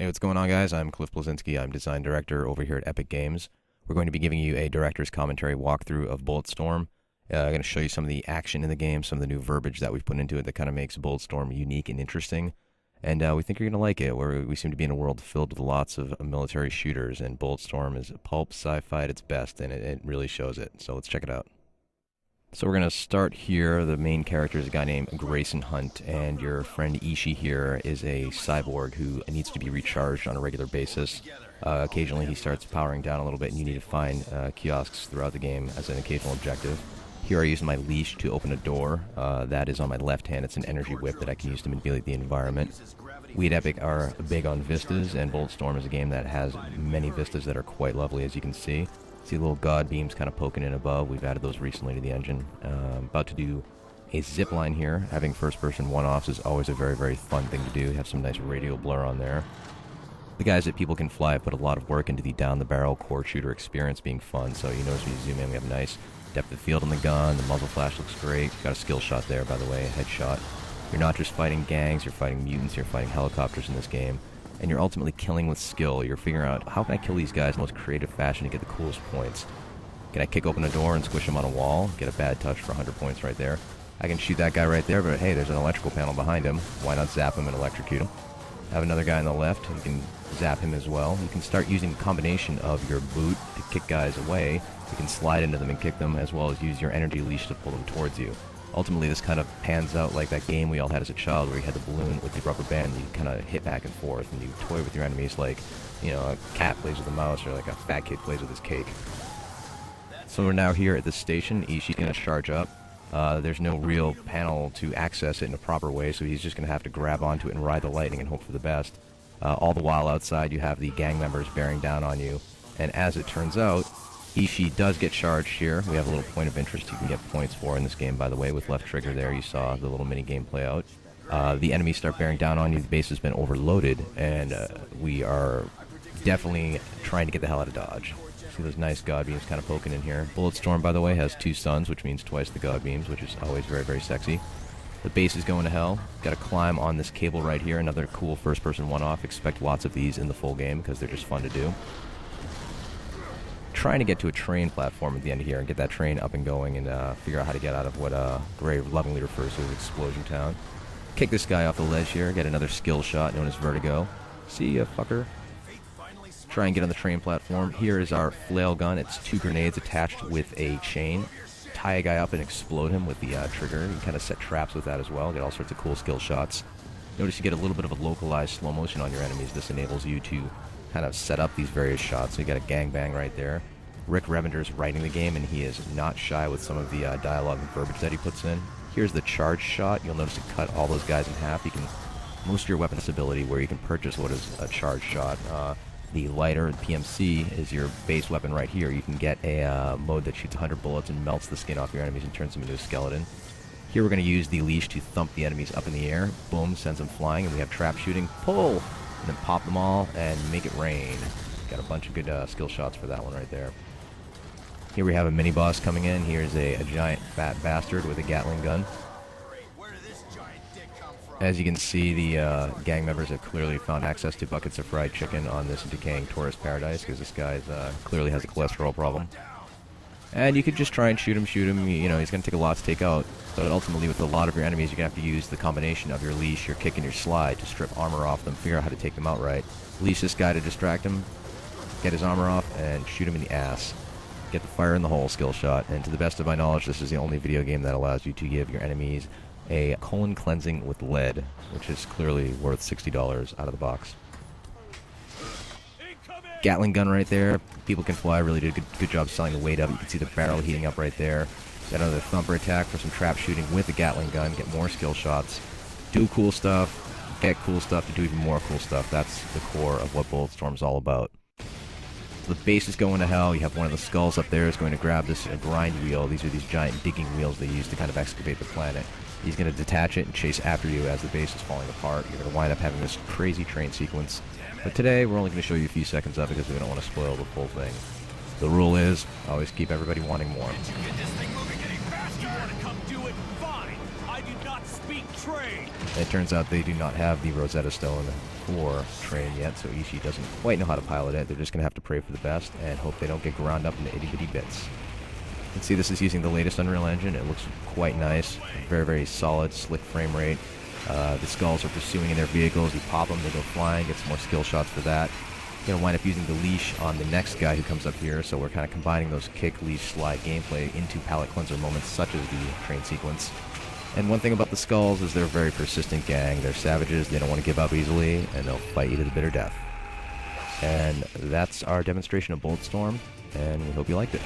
Hey, what's going on, guys? I'm Cliff Blezinski. I'm design director over here at Epic Games. We're going to be giving you a director's commentary walkthrough of Bulletstorm. I'm going to show you some of the action in the game, some of the new verbiage that we've put into it that kind of makes Bulletstorm unique and interesting. And we think you're going to like it. We seem to be in a world filled with lots of military shooters, and Bulletstorm is pulp sci-fi at its best, and it really shows it. So let's check it out. So we're going to start here. The main character is a guy named Grayson Hunt, and your friend Ishii here is a cyborg who needs to be recharged on a regular basis. Occasionally he starts powering down a little bit, and you need to find kiosks throughout the game as an occasional objective. Here I use my leash to open a door. That is on my left hand. It's an energy whip that I can use to manipulate the environment. We at Epic are big on vistas, and Bulletstorm is a game that has many vistas that are quite lovely, as you can see. See little god beams kind of poking in above. We've added those recently to the engine. About to do a zip line here. Having first-person one-offs is always a very, very fun thing to do. Have some nice radial blur on there. The guys at People Can Fly have put a lot of work into the down-the-barrel core shooter experience being fun. So you notice when you zoom in, we have nice depth of field on the gun. The muzzle flash looks great. Got a skill shot there, by the way, a headshot. You're not just fighting gangs, you're fighting mutants, you're fighting helicopters in this game. And you're ultimately killing with skill. You're figuring out, how can I kill these guys in the most creative fashion to get the coolest points? Can I kick open a door and squish him on a wall? Get a bad touch for 100 points right there. I can shoot that guy right there, but hey, there's an electrical panel behind him. Why not zap him and electrocute him? Have another guy on the left, you can zap him as well. You can start using a combination of your boot to kick guys away. You can slide into them and kick them, as well as use your energy leash to pull them towards you. Ultimately, this kind of pans out like that game we all had as a child where you had the balloon with the rubber band and you kind of hit back and forth and you toy with your enemies like, you know, a cat plays with a mouse or like a fat kid plays with his cake. So we're now here at this station. Ishii's going to charge up. There's no real panel to access it in a proper way, so he's just going to have to grab onto it and ride the lightning and hope for the best. All the while outside you have the gang members bearing down on you. And as it turns out, Ishii does get charged here. We have a little point of interest you can get points for in this game, by the way. With left trigger there, you saw the little mini-game play out. The enemies start bearing down on you. The base has been overloaded, and we are definitely trying to get the hell out of Dodge. See those nice god beams kind of poking in here. Bulletstorm, by the way, has 2 suns, which means twice the god beams, which is always very, very sexy. The base is going to hell. Got to climb on this cable right here. Another cool first-person one-off. Expect lots of these in the full game because they're just fun to do. Trying to get to a train platform at the end here and get that train up and going and figure out how to get out of what Gray lovingly refers to as Explosion Town. Kick this guy off the ledge here, get another skill shot known as Vertigo. See ya, fucker. Try and get on the train platform. Here is our flail gun. It's 2 grenades attached with a chain. Tie a guy up and explode him with the trigger. You can kind of set traps with that as well. Get all sorts of cool skill shots. Notice you get a little bit of a localized slow motion on your enemies. This enables you to kind of set up these various shots. So you got a gangbang right there. Rick Revender's writing the game, and he is not shy with some of the dialogue and verbiage that he puts in. Here's the charge shot. You'll notice it cut all those guys in half. You can most of your weapons ability where you can purchase what is a charge shot. The lighter, the PMC, is your base weapon right here. You can get a mode that shoots 100 bullets and melts the skin off your enemies and turns them into a skeleton. Here we're going to use the leash to thump the enemies up in the air. Boom, sends them flying, and we have trap shooting. Pull! And then pop them all and make it rain. Got a bunch of good skill shots for that one right there. Here we have a mini-boss coming in. Here's a giant fat bastard with a Gatling gun. As you can see, the gang members have clearly found access to buckets of fried chicken on this decaying tourist paradise because this guy clearly has a cholesterol problem. And you could just try and shoot him. You know, he's going to take a lot to take out. But ultimately, with a lot of your enemies, you're going to have to use the combination of your leash, your kick, and your slide to strip armor off them, figure out how to take them out right. Leash this guy to distract him, get his armor off, and shoot him in the ass. Get the fire in the hole skill shot. And to the best of my knowledge, this is the only video game that allows you to give your enemies a colon cleansing with lead, which is clearly worth $60 out of the box. Gatling gun right there. People Can Fly really did a good job selling the weight up. You can see the barrel heating up right there. Got another thumper attack for some trap shooting with the Gatling gun. Get more skill shots. Do cool stuff. Get cool stuff to do even more cool stuff. That's the core of what Bulletstorm's all about. The base is going to hell. You have one of the skulls up there is going to grab this grind wheel. These are these giant digging wheels they use to kind of excavate the planet. He's going to detach it and chase after you as the base is falling apart. You're going to wind up having this crazy train sequence. But today, we're only going to show you a few seconds of it because we don't want to spoil the full thing. The rule is, always keep everybody wanting more. Get this thing moving any faster. You want to come do it? Fine. I do not speak train. It turns out they do not have the Rosetta Stone for train yet, so Ishii doesn't quite know how to pilot it. They're just going to have to pray for the best and hope they don't get ground up into itty-bitty bits. You can see this is using the latest Unreal Engine. It looks quite nice. Very, very solid, slick frame rate. The skulls are pursuing in their vehicles. You pop them, they go flying, get some more skill shots for that. Going to wind up using the leash on the next guy who comes up here, so we're kind of combining those kick, leash, slide gameplay into palate cleanser moments such as the train sequence. And one thing about the skulls is they're a very persistent gang. They're savages, they don't want to give up easily, and they'll fight you to the bitter death. And that's our demonstration of Bulletstorm, and we hope you liked it.